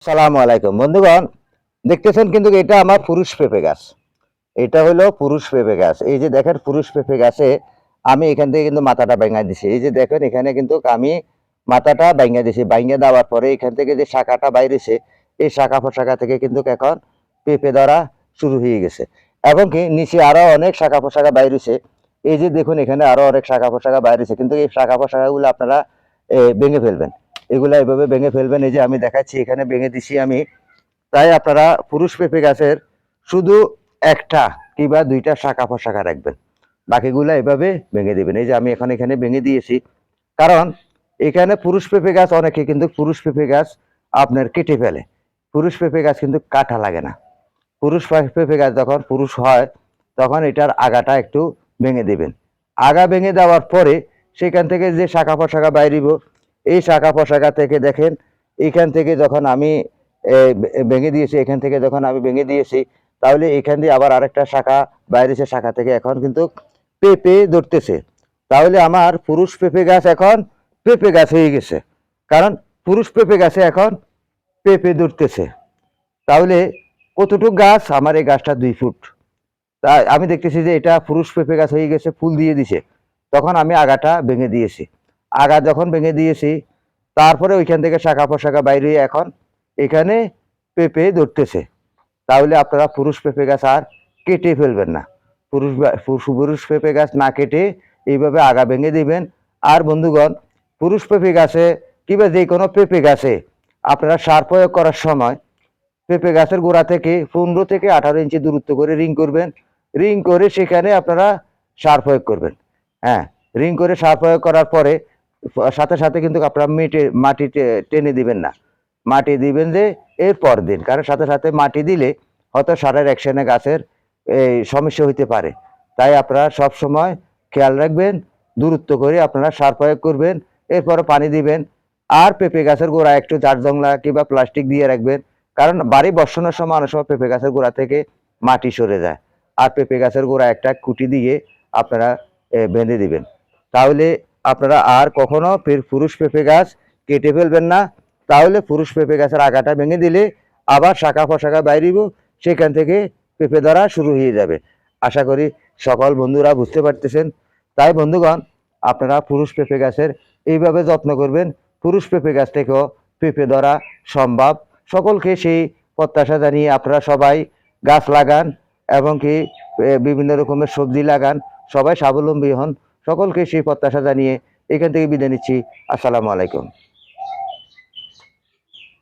সালামু আলাইকুম বন্ধুগণ, দেখতেছেন কিন্তু এটা আমার পুরুষ পেঁপে গাছ। এটা হলো পুরুষ পেঁপে গাছ। এই যে দেখেন পুরুষ পেঁপে গাছে আমি এখান থেকে কিন্তু মাথাটা ভেঙে দিছি। এই যে দেখেন এখানে কিন্তু আমি মাথাটা ভেঙে দিছি। ভেঙে দেওয়ার পরে এখান থেকে যে শাখাটা বাইরেছে, এই শাখা প্রশাখা থেকে কিন্তু এখন পেঁপে ধরা শুরু হয়ে গেছে। এবং কি নিচে আরো অনেক শাখা প্রশাখা বাইরেছে। এই যে দেখুন এখানে আরো অনেক শাখা প্রশাখা বাইরেছে, কিন্তু এই শাখা প্রশাখাগুলো আপনারা ভেঙে ফেলবেন। এগুলা এভাবে ভেঙে ফেলবেন। এই যে আমি দেখাচ্ছি এখানে ভেঙে দিছি আমি। তাই আপনারা পুরুষ পেঁপে গাছের শুধু একটা কিংবা দুইটা শাখা প্রশাখা রাখবেন, বাকিগুলা এভাবে ভেঙে দিবেন। এই যে আমি এখন এখানে ভেঙে দিয়েছি, কারণ এখানে পুরুষ পেঁপে গাছ অনেকে কিন্তু পুরুষ পেঁপে গাছ আপনার কেটে ফেলে। পুরুষ পেঁপে গাছ কিন্তু কাটা লাগে না। পুরুষ পেঁপে গাছ যখন পুরুষ হয় তখন এটার আগাটা একটু ভেঙে দিবেন। আগা ভেঙে দেওয়ার পরে সেখান থেকে যে শাখা প্রশাখা বাইরিব, এই শাখা প্রশাখা থেকে দেখেন এখান থেকে যখন আমি ভেঙে দিয়েছি, এখান থেকে যখন আমি ভেঙে দিয়েছি, তাহলে এখান দিয়ে আবার আরেকটা শাখা বাইরেছে, শাখা থেকে এখন কিন্তু পেঁপে ধরতেছে। তাহলে আমার পুরুষ পেঁপে গাছ এখন পেঁপে গাছ হয়ে গেছে, কারণ পুরুষ পেঁপে গাছে এখন পেঁপে ধরতেছে। তাহলে কতটুক গাছ? আমার এই গাছটা 2 ফুট। তা আমি দেখতেছি যে এটা পুরুষ পেঁপে গাছ হয়ে গেছে, ফুল দিয়ে দিছে। তখন আমি আগাটা ভেঙে দিয়েছি। আগা যখন ভেঙে দিয়েছি, তারপরে ওইখান থেকে শাখা প্রশাখা বাইরে এখন এখানে পেঁপে ধরতেছে। তাহলে আপনারা পুরুষ পেঁপে গাছ আর কেটে ফেলবেন না। পুরুষ পেঁপে গাছ না কেটে এইভাবে আগা ভেঙে দিবেন। আর বন্ধুগণ, পুরুষ পেঁপে গাছে কিংবা যে কোনো পেঁপে গাছে আপনারা সার প্রয়োগ করার সময় পেঁপে গাছের গোড়া থেকে 15 থেকে 18 ইঞ্চি দূরত্ব করে রিং করবেন। রিং করে সেখানে আপনারা সার প্রয়োগ করবেন। হ্যাঁ, রিং করে সার প্রয়োগ করার পরে সাথে সাথে কিন্তু আপনারা মাটি টেনে দিবেন না। মাটি দিবেন যে এর পর দিন, কারণ সাথে সাথে মাটি দিলে হয়তো সারের অ্যাকশনে গাছের এই সমস্যা হইতে পারে। তাই আপনারা সব সময় খেয়াল রাখবেন, দূরত্ব করে আপনারা সার প্রয়োগ করবেন, এরপরে পানি দিবেন। আর পেঁপে গাছের গোড়া একটু জার জংলা কিংবা প্লাস্টিক দিয়ে রাখবেন, কারণ বাড়ি বর্ষণের সময় অনেক সময় পেঁপে গাছের গোড়া থেকে মাটি সরে যায়। আর পেঁপে গাছের গোড়া একটা কুটি দিয়ে আপনারা বেঁধে দিবেন। তাহলে আপনারা আর কখনো পুরুষ পেঁপে গাছ কেটে ফেলবেন না। তাহলে পুরুষ পেঁপে গাছের আগাটা ভেঙে দিলে আবার শাখা প্রশাখা বাইরিব, সেখান থেকে পেঁপে ধরা শুরু হয়ে যাবে। আশা করি সকল বন্ধুরা বুঝতে পারতেছেন। তাই বন্ধুগণ, আপনারা পুরুষ পেঁপে গাছের এইভাবে যত্ন করবেন, পুরুষ পেঁপে গাছ থেকেও পেঁপে ধরা সম্ভব। সকলকে সেই প্রত্যাশা জানিয়ে আপনারা সবাই গাছ লাগান এবং কি বিভিন্ন রকমের সবজি লাগান, সবাই স্বাবলম্বী হন। সকলকে সেই প্রত্যাশা জানিয়ে এখান থেকে বিদায় নিচ্ছি। আসসালামু আলাইকুম।